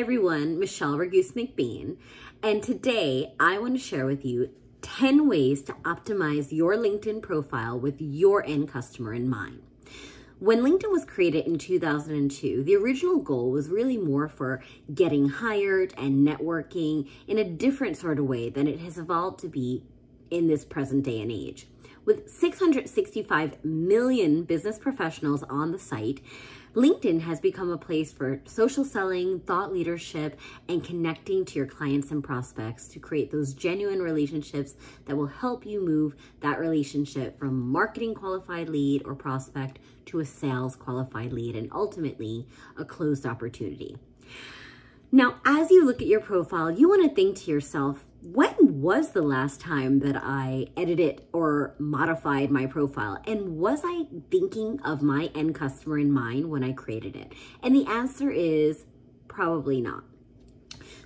everyone, Michelle Ragoose McBean, and today I want to share with you 10 ways to optimize your LinkedIn profile with your end customer in mind. When LinkedIn was created in 2002, the original goal was really more for getting hired and networking in a different sort of way than it has evolved to be in this present day and age. With 665 million business professionals on the site, LinkedIn has become a place for social selling, thought leadership, and connecting to your clients and prospects to create those genuine relationships that will help you move that relationship from marketing qualified lead or prospect to a sales qualified lead and ultimately a closed opportunity. Now, as you look at your profile, you want to think to yourself, when was the last time that I edited or modified my profile? And was I thinking of my end customer in mind when I created it? And the answer is probably not.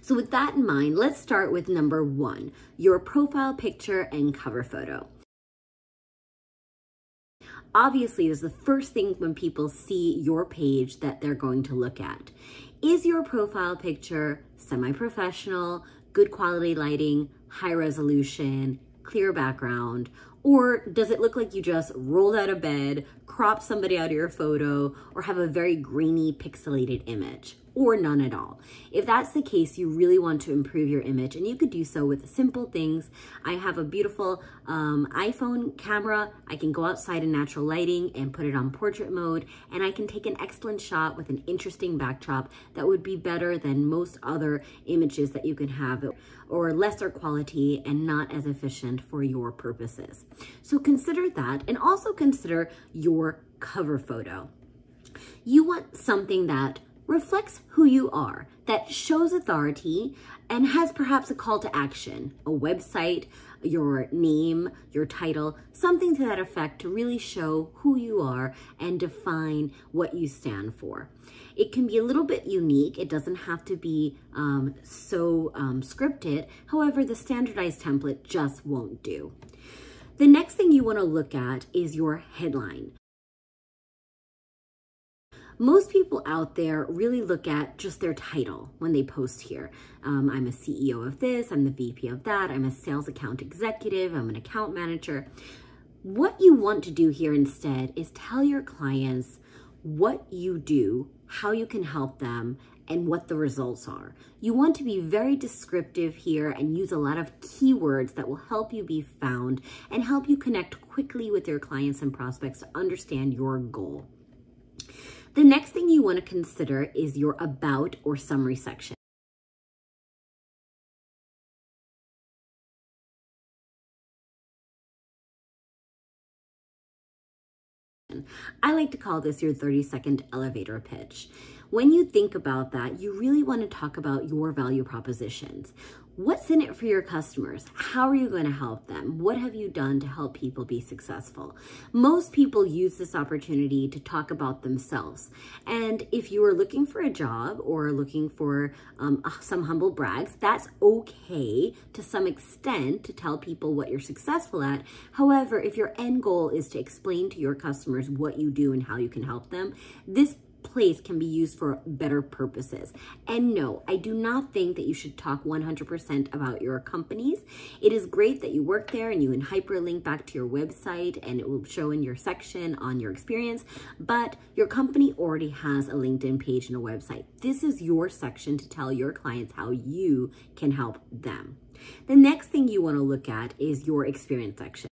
So with that in mind, let's start with number 1, your profile picture and cover photo. Obviously, this is the first thing when people see your page that they're going to look at. Is your profile picture semi-professional, good quality lighting, high resolution, clear background, or does it look like you just rolled out of bed, cropped somebody out of your photo, or have a very grainy, pixelated image, or none at all? If that's the case, you really want to improve your image, and you could do so with simple things. I have a beautiful iPhone camera. I can go outside in natural lighting and put it on portrait mode, and I can take an excellent shot with an interesting backdrop that would be better than most other images that you can have, or lesser quality and not as efficient for your purposes. So consider that, and also consider your cover photo. You want something that reflects who you are, that shows authority and has perhaps a call to action, a website, your name, your title, something to that effect to really show who you are and define what you stand for. It can be a little bit unique. It doesn't have to be so scripted. However, the standardized template just won't do. The next thing you want to look at is your headline. Most people out there really look at just their title when they post here. I'm a CEO of this, I'm the VP of that, I'm a sales account executive, I'm an account manager. What you want to do here instead is tell your clients what you do, how you can help them, and what the results are. You want to be very descriptive here and use a lot of keywords that will help you be found and help you connect quickly with your clients and prospects to understand your goal. The next thing you want to consider is your about or summary section. I like to call this your 30-second elevator pitch. When you think about that, you really want to talk about your value propositions. What's in it for your customers? How are you going to help them? What have you done to help people be successful? Most people use this opportunity to talk about themselves. And if you are looking for a job or looking for some humble brags, that's okay to some extent to tell people what you're successful at. However, if your end goal is to explain to your customers what you do and how you can help them, this place can be used for better purposes. And no, I do not think that you should talk 100% about your companies. It is great that you work there and you can hyperlink back to your website and it will show in your section on your experience, but your company already has a LinkedIn page and a website. This is your section to tell your clients how you can help them. The next thing you want to look at is your experience section.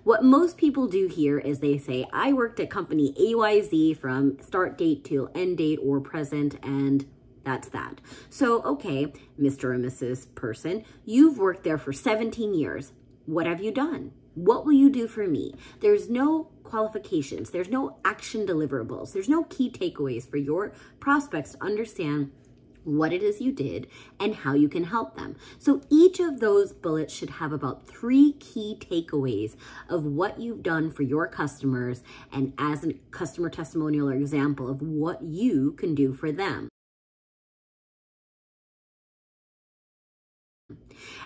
What most people do here is they say, I worked at company AYZ from start date till end date or present, and that's that. So, okay, Mr. or Mrs. person, you've worked there for 17 years. What have you done? What will you do for me? There's no qualifications. There's no action deliverables. There's no key takeaways for your prospects to understand what it is you did and how you can help them. So each of those bullets should have about 3 key takeaways of what you've done for your customers and as a customer testimonial or example of what you can do for them.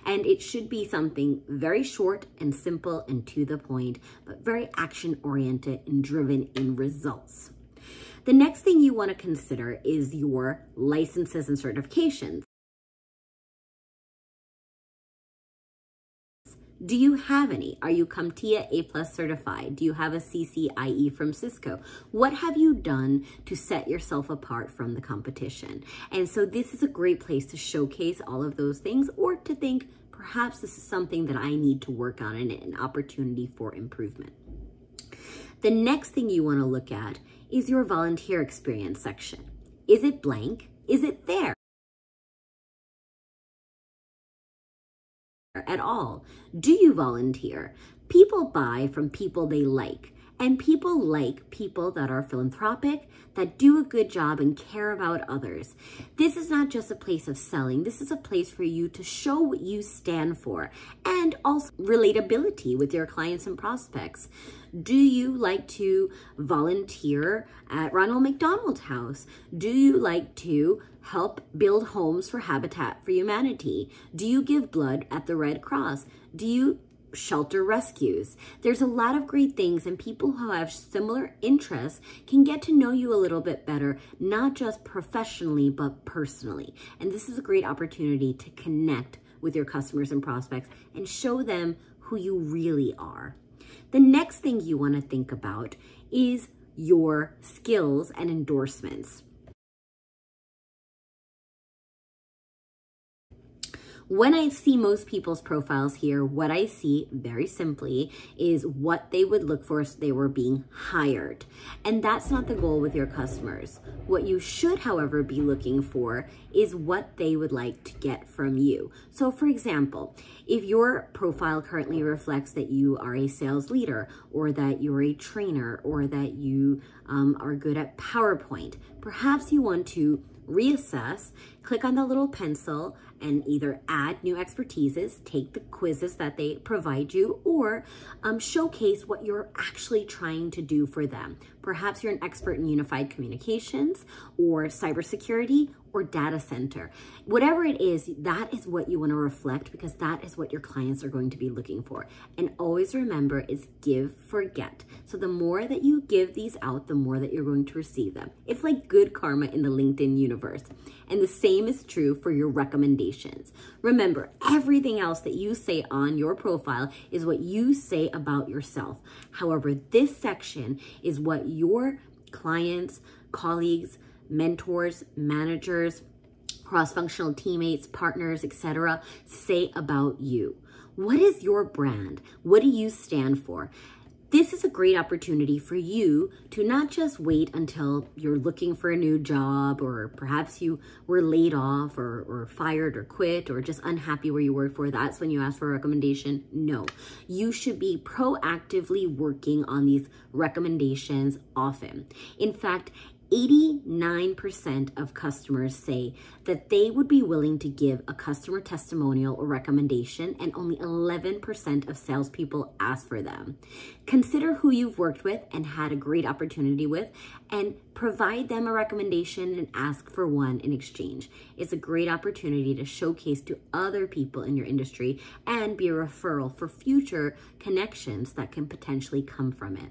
And it should be something very short and simple and to the point, but very action oriented and driven in results. The next thing you want to consider is your licenses and certifications. Do you have any? Are you CompTIA A+ certified? Do you have a CCIE from Cisco? What have you done to set yourself apart from the competition? And so this is a great place to showcase all of those things, or to think, perhaps this is something that I need to work on and an opportunity for improvement. The next thing you want to look at is your volunteer experience section. Is it blank? Is it there at all? Do you volunteer? People buy from people they like, and people like people that are philanthropic, that do a good job and care about others. This is not just a place of selling. This is a place for you to show what you stand for, and also relatability with your clients and prospects. Do you like to volunteer at Ronald McDonald House? Do you like to help build homes for Habitat for Humanity? Do you give blood at the Red Cross? Do you shelter rescues? There's a lot of great things, and people who have similar interests can get to know you a little bit better, not just professionally, but personally. And this is a great opportunity to connect with your customers and prospects and show them who you really are. The next thing you want to think about is your skills and endorsements. When I see most people's profiles here, what I see very simply is what they would look for if they were being hired. And that's not the goal with your customers. What you should, however, be looking for is what they would like to get from you. So for example, if your profile currently reflects that you are a sales leader, or that you're a trainer, or that you are good at PowerPoint, perhaps you want to reassess, click on the little pencil, and either add new expertises, take the quizzes that they provide you, or showcase what you're actually trying to do for them. Perhaps you're an expert in unified communications, or cybersecurity, or data center. Whatever it is, that is what you want to reflect, because that is what your clients are going to be looking for. And always remember, it's give, forget. So the more that you give these out, the more that you're going to receive them. It's like good karma in the LinkedIn universe. And the same is true for your recommendations. Remember, everything else that you say on your profile is what you say about yourself. However, this section is what your clients, colleagues, mentors, managers, cross-functional teammates, partners, etc. say about you. What is your brand? What do you stand for? This is a great opportunity for you to not just wait until you're looking for a new job, or perhaps you were laid off or fired or quit, or just unhappy where you work for. That's when you ask for a recommendation. No, you should be proactively working on these recommendations often. In fact, 89% of customers say that they would be willing to give a customer testimonial or recommendation, and only 11% of salespeople ask for them. Consider who you've worked with and had a great opportunity with, and provide them a recommendation and ask for one in exchange. It's a great opportunity to showcase to other people in your industry and be a referral for future connections that can potentially come from it.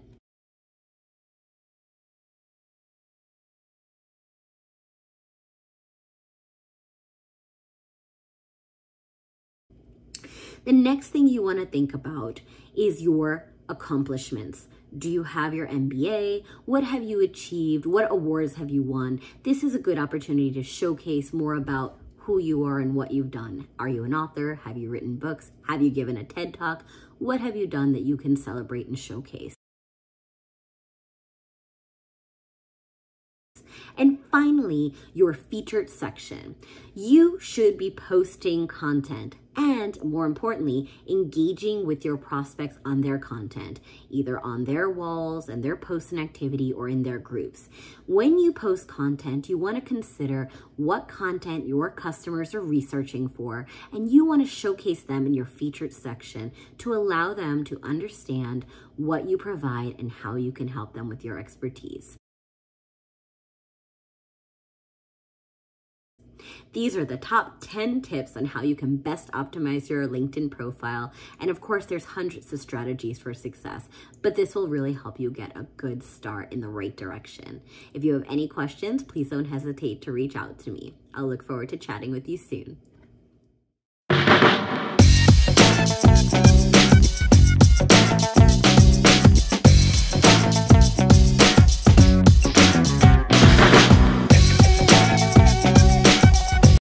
The next thing you want to think about is your accomplishments. Do you have your MBA? What have you achieved? What awards have you won? This is a good opportunity to showcase more about who you are and what you've done. Are you an author? Have you written books? Have you given a TED Talk? What have you done that you can celebrate and showcase? And finally, your featured section. You should be posting content and, more importantly, engaging with your prospects on their content, either on their walls and their posts and activity, or in their groups. When you post content, you want to consider what content your customers are researching for, and you want to showcase them in your featured section to allow them to understand what you provide and how you can help them with your expertise. These are the top 10 tips on how you can best optimize your LinkedIn profile. And of course, there's hundreds of strategies for success, but this will really help you get a good start in the right direction. If you have any questions, please don't hesitate to reach out to me. I'll look forward to chatting with you soon.